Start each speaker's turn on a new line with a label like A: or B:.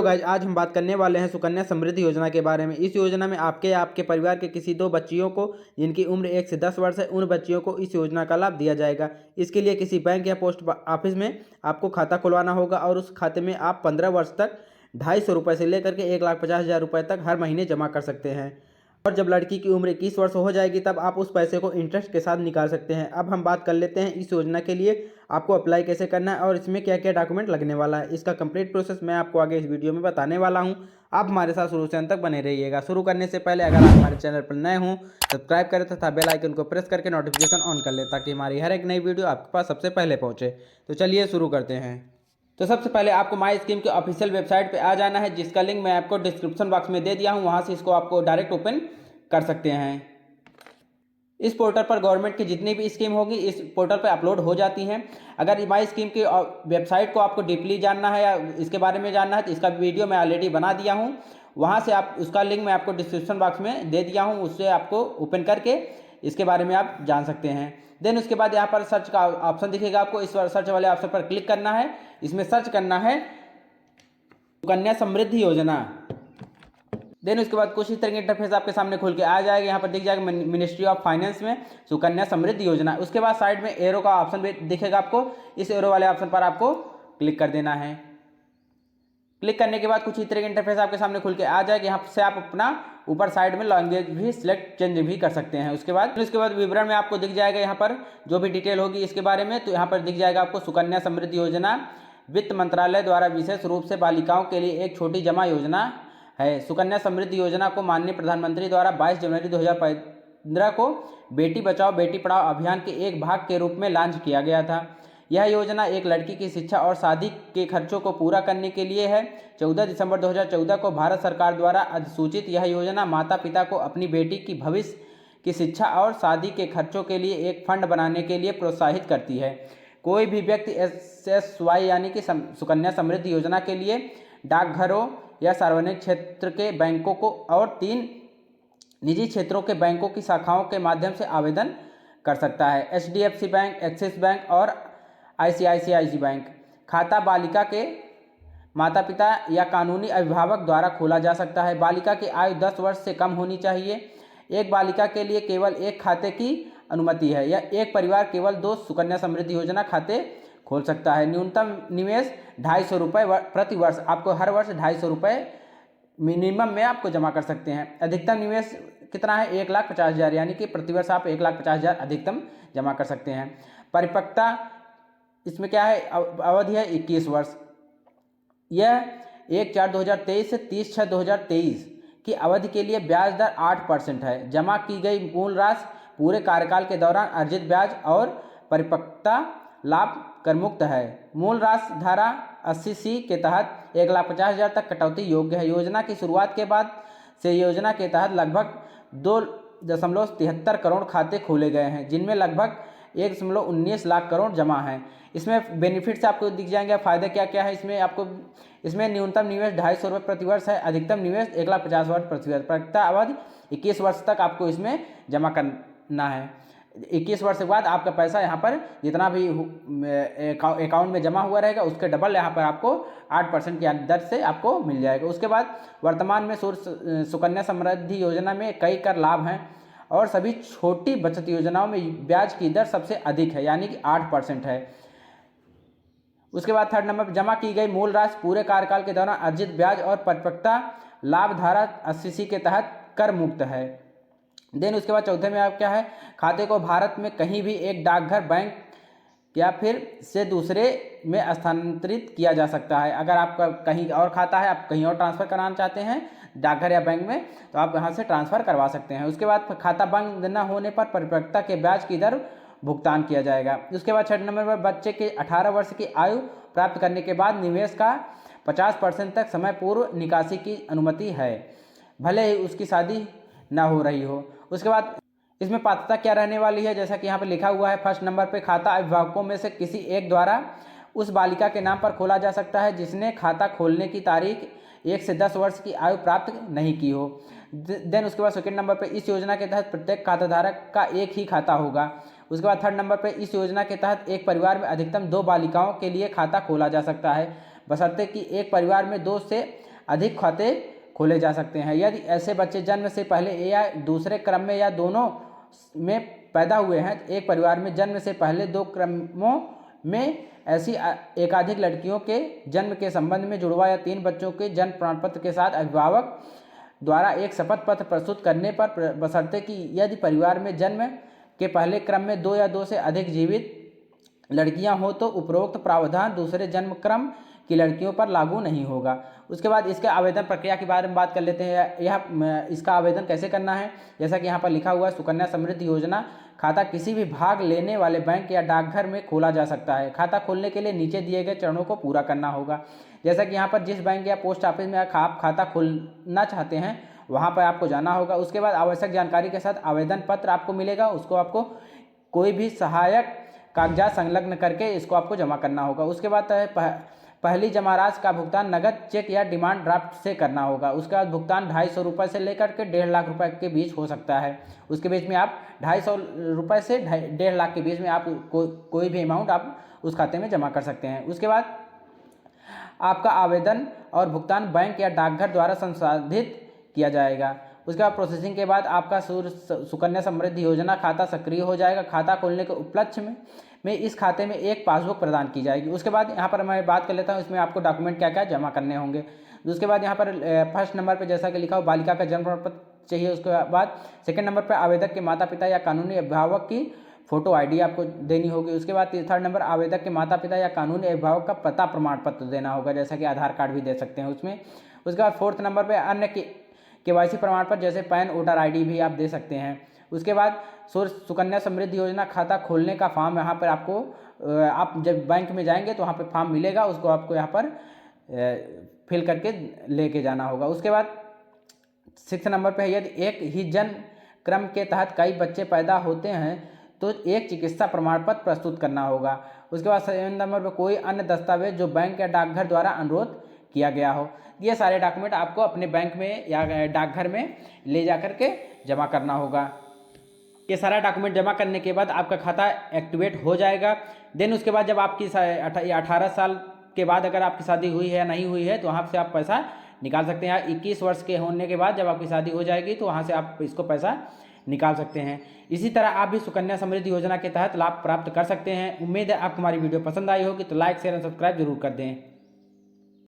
A: Hello guys, आज हम बात करने वाले हैं सुकन्या समृद्धि योजना के बारे में। इस योजना में आपके परिवार के किसी दो बच्चियों को जिनकी उम्र 1 से 10 वर्ष है, उन बच्चियों को इस योजना का लाभ दिया जाएगा। इसके लिए किसी बैंक या पोस्ट ऑफिस में आपको खाता खुलवाना होगा और उस खाते में आप 15 वर्ष तक 250 रुपये से लेकर के 1,50,000 रुपये तक हर महीने जमा कर सकते हैं। और जब लड़की की उम्र 21 वर्ष हो जाएगी तब आप उस पैसे को इंटरेस्ट के साथ निकाल सकते हैं। अब हम बात कर लेते हैं इस योजना के लिए आपको अप्लाई कैसे करना है और इसमें क्या क्या डॉक्यूमेंट लगने वाला है। इसका कंप्लीट प्रोसेस मैं आपको आगे इस वीडियो में बताने वाला हूं। आप हमारे साथ शुरू से अंत तक बने रहिएगा। शुरू करने से पहले अगर आप हमारे चैनल पर नए हों सब्सक्राइब करें तथा बेल आइकन को प्रेस करके नोटिफिकेशन ऑन कर लें ताकि हमारी हर एक नई वीडियो आपके पास सबसे पहले पहुँचे। तो चलिए शुरू करते हैं। तो सबसे पहले आपको माई स्कीम के ऑफिशियल वेबसाइट पे आ जाना है, जिसका लिंक मैं आपको डिस्क्रिप्शन बॉक्स में दे दिया हूँ। वहाँ से इसको आपको डायरेक्ट ओपन कर सकते हैं। इस पोर्टल पर गवर्नमेंट की जितनी भी स्कीम होगी इस पोर्टल पर अपलोड हो जाती हैं। अगर माई स्कीम की वेबसाइट को आपको डीपली जानना है या इसके बारे में जानना है तो इसका वीडियो मैं ऑलरेडी बना दिया हूँ। वहाँ से आप उसका लिंक मैं आपको डिस्क्रिप्शन बॉक्स में दे दिया हूँ, उससे आपको ओपन करके इसके बारे में आप जान सकते हैं। देन उसके बाद यहाँ पर सर्च का ऑप्शन दिखेगा, आपको इस सर्च वाले ऑप्शन पर क्लिक करना है। इसमें सर्च करना है सुकन्या समृद्धि योजना। देन उसके बाद कुछ इस तरह की इंटरफेस आपके सामने खुल के आ जाएगा। यहाँ पर दिख जाएगा मिनिस्ट्री ऑफ फाइनेंस में सुकन्या समृद्धि योजना। उसके बाद साइड में एरो का ऑप्शन भी दिखेगा आपको, इस एरो वाले ऑप्शन पर आपको क्लिक कर देना है। क्लिक करने के बाद कुछ इस तरह की इंटरफेस आपके सामने खुल के आ जाएगा। यहाँ से आप अपना ऊपर साइड में लैंग्वेज भी सिलेक्ट चेंज भी कर सकते हैं। उसके बाद विवरण में आपको दिख जाएगा यहाँ पर जो भी डिटेल होगी इसके बारे में। तो यहाँ पर दिख जाएगा आपको सुकन्या समृद्धि योजना वित्त मंत्रालय द्वारा विशेष रूप से बालिकाओं के लिए एक छोटी जमा योजना है। सुकन्या समृद्धि योजना को माननीय प्रधानमंत्री द्वारा 22 जनवरी 2015 को बेटी बचाओ बेटी पढ़ाओ अभियान के एक भाग के रूप में लॉन्च किया गया था। यह योजना एक लड़की की शिक्षा और शादी के खर्चों को पूरा करने के लिए है। 14 दिसंबर 2014 को भारत सरकार द्वारा अधिसूचित यह योजना माता पिता को अपनी बेटी की भविष्य की शिक्षा और शादी के खर्चों के लिए एक फंड बनाने के लिए प्रोत्साहित करती है। कोई भी व्यक्ति SSY यानी कि सुकन्या समृद्धि योजना के लिए डाकघरों या सार्वजनिक क्षेत्र के बैंकों को और 3 निजी क्षेत्रों के बैंकों की शाखाओं के माध्यम से आवेदन कर सकता है। HDFC बैंक, एक्सिस बैंक और ICICI बैंक। खाता बालिका के माता पिता या कानूनी अभिभावक द्वारा खोला जा सकता है। बालिका की आयु 10 वर्ष से कम होनी चाहिए। एक बालिका के लिए केवल एक खाते की अनुमति है या एक परिवार केवल 2 सुकन्या समृद्धि योजना खाते खोल सकता है। न्यूनतम निवेश 250 रुपये प्रति वर्ष, आपको हर वर्ष 250 रुपये मिनिमम में आपको जमा कर सकते हैं। अधिकतम निवेश कितना है? 1,50,000 यानी कि प्रतिवर्ष आप 1,50,000 अधिकतम जमा कर सकते हैं। परिपक्वता इसमें क्या है? अवधि है 21 वर्ष। यह 1/4/2023 से 30/6/2023 की अवधि के लिए ब्याज दर 8% है। जमा की गई मूल राशि पूरे कार्यकाल के दौरान अर्जित ब्याज और परिपक्वता लाभ कर मुक्त है। मूल राशि धारा 80C के तहत 1,50,000 तक कटौती योग्य है। योजना की शुरुआत के बाद से योजना के तहत लगभग 2.73 करोड़ खाते खोले गए हैं, जिनमें लगभग 1.19 लाख करोड़ जमा हैं। इसमें बेनिफिट्स आपको दिख जाएंगे, फायदे क्या क्या है इसमें न्यूनतम निवेश 250 रुपये प्रति वर्ष है। अधिकतम निवेश 1,50,000 प्रति वर्ष। परिपक्वता अवधि 21 वर्ष तक आपको इसमें जमा करना है। 21 वर्ष के बाद आपका पैसा यहाँ पर जितना भी अकाउंट में जमा हुआ रहेगा उसके डबल यहाँ पर आपको 8% की दर से आपको मिल जाएगा। उसके बाद वर्तमान में सुकन्या समृद्धि योजना में कई कर लाभ हैं और सभी छोटी बचत योजनाओं में ब्याज की दर सबसे अधिक है यानी कि 8% है। उसके बाद 3rd नंबर पर जमा की गई मूल राशि पूरे कार्यकाल के दौरान अर्जित ब्याज और परिपक्वता लाभ धारा 80C के तहत कर मुक्त है। देन उसके बाद 4थे में आप क्या है? खाते को भारत में कहीं भी एक डाकघर, बैंक या फिर से दूसरे में स्थानांतरित किया जा सकता है। अगर आपका कहीं और खाता है, आप कहीं और ट्रांसफ़र कराना चाहते हैं डाकघर या बैंक में, तो आप यहाँ से ट्रांसफ़र करवा सकते हैं। उसके बाद खाता बंद न होने पर परिपक्वता के ब्याज की दर भुगतान किया जाएगा। उसके बाद 6 नंबर पर बच्चे के 18 वर्ष की आयु प्राप्त करने के बाद निवेश का 50% तक समय पूर्व निकासी की अनुमति है, भले ही उसकी शादी ना हो रही हो। उसके बाद इसमें पात्रता क्या रहने वाली है? जैसा कि यहाँ पर लिखा हुआ है 1st नंबर पे खाता अभिभावकों में से किसी एक द्वारा उस बालिका के नाम पर खोला जा सकता है जिसने खाता खोलने की तारीख 1 से 10 वर्ष की आयु प्राप्त नहीं की हो। देन उसके बाद 2nd नंबर पे इस योजना के तहत प्रत्येक खाताधारक का एक ही खाता होगा। उसके बाद 3rd नंबर पे इस योजना के तहत एक परिवार में अधिकतम 2 बालिकाओं के लिए खाता खोला जा सकता है, बशर्ते कि एक परिवार में 2 से अधिक खाते खोले जा सकते हैं। यदि ऐसे बच्चे जन्म से पहले या दूसरे क्रम में या दोनों में पैदा हुए हैं, एक परिवार में जन्म से पहले 2 क्रमों में ऐसी एकाधिक लड़कियों के जन्म के संबंध में जुड़वा या 3 बच्चों के जन्म प्रमाण पत्र के साथ अभिभावक द्वारा एक शपथ पत्र प्रस्तुत करने पर, बशर्ते कि यदि परिवार में जन्म के पहले क्रम में 2 या 2 से अधिक जीवित लड़कियां हो तो उपरोक्त प्रावधान दूसरे जन्म क्रम की लड़कियों पर लागू नहीं होगा। उसके बाद इसके आवेदन प्रक्रिया के बारे में बात कर लेते हैं। यह इसका आवेदन कैसे करना है। जैसा कि यहाँ पर लिखा हुआ है, सुकन्या समृद्धि योजना खाता किसी भी भाग लेने वाले बैंक या डाकघर में खोला जा सकता है। खाता खोलने के लिए नीचे दिए गए चरणों को पूरा करना होगा। जैसा कि यहाँ पर जिस बैंक या पोस्ट ऑफिस में आप खाता खोलना चाहते हैं वहाँ पर आपको जाना होगा। उसके बाद आवश्यक जानकारी के साथ आवेदन पत्र आपको मिलेगा, उसको आपको कोई भी सहायक कागजात संलग्न करके इसको आपको जमा करना होगा। उसके बाद पहली जमा राशि का भुगतान नगद, चेक या डिमांड ड्राफ्ट से करना होगा। उसके बाद भुगतान 250 रुपये से लेकर के 1.5 लाख रुपए के बीच हो सकता है। उसके बीच में आप 250 रुपये से 1.5 लाख के बीच में आप कोई भी अमाउंट आप उस खाते में जमा कर सकते हैं। उसके बाद आपका आवेदन और भुगतान बैंक या डाकघर द्वारा संसाधित किया जाएगा। उसके बाद प्रोसेसिंग के बाद आपका सुकन्या समृद्धि योजना खाता सक्रिय हो जाएगा। खाता खोलने के उपलक्ष्य में इस खाते में एक पासबुक प्रदान की जाएगी। उसके बाद यहाँ पर मैं बात कर लेता हूँ इसमें आपको डॉक्यूमेंट क्या क्या जमा करने होंगे। उसके बाद यहाँ पर फर्स्ट नंबर पर जैसा कि लिखा हो बालिका का जन्म प्रमाण पत्र चाहिए। उसके बाद सेकंड नंबर पर आवेदक के माता पिता या कानूनी अभिभावक की फोटो आईडी आपको देनी होगी। उसके बाद थर्ड नंबर आवेदक के माता पिता या कानूनी अभिभावक का पता प्रमाण पत्र देना होगा, जैसा कि आधार कार्ड भी दे सकते हैं उसमें। उसके बाद फोर्थ नंबर पर अन्य KYC प्रमाण पत्र जैसे पैन, वोटर ID भी आप दे सकते हैं। उसके बाद सुकन्या समृद्धि योजना खाता खोलने का फॉर्म यहाँ पर आपको आप जब बैंक में जाएंगे तो वहाँ पर फॉर्म मिलेगा, उसको आपको यहाँ पर फिल करके लेके जाना होगा। उसके बाद 6 नंबर पे यदि एक ही जन्म क्रम के तहत कई बच्चे पैदा होते हैं तो एक चिकित्सा प्रमाण पत्र प्रस्तुत करना होगा। उसके बाद 7 नंबर पर कोई अन्य दस्तावेज जो बैंक या डाकघर द्वारा अनुरोध किया गया हो। ये सारे डॉक्यूमेंट आपको अपने बैंक में या डाकघर में ले जा कर के जमा करना होगा। ये सारा डॉक्यूमेंट जमा करने के बाद आपका खाता एक्टिवेट हो जाएगा। देन उसके बाद जब आपकी 18 साल के बाद अगर आपकी शादी हुई है या नहीं हुई है तो वहाँ से आप पैसा निकाल सकते हैं। 21 वर्ष के होने के बाद जब आपकी शादी हो जाएगी तो वहाँ से आप इसको पैसा निकाल सकते हैं। इसी तरह आप भी सुकन्या समृद्धि योजना के तहत लाभ प्राप्त कर सकते हैं। उम्मीद है आपको हमारी वीडियो पसंद आई होगी तो लाइक, शेयर और सब्सक्राइब जरूर कर दें।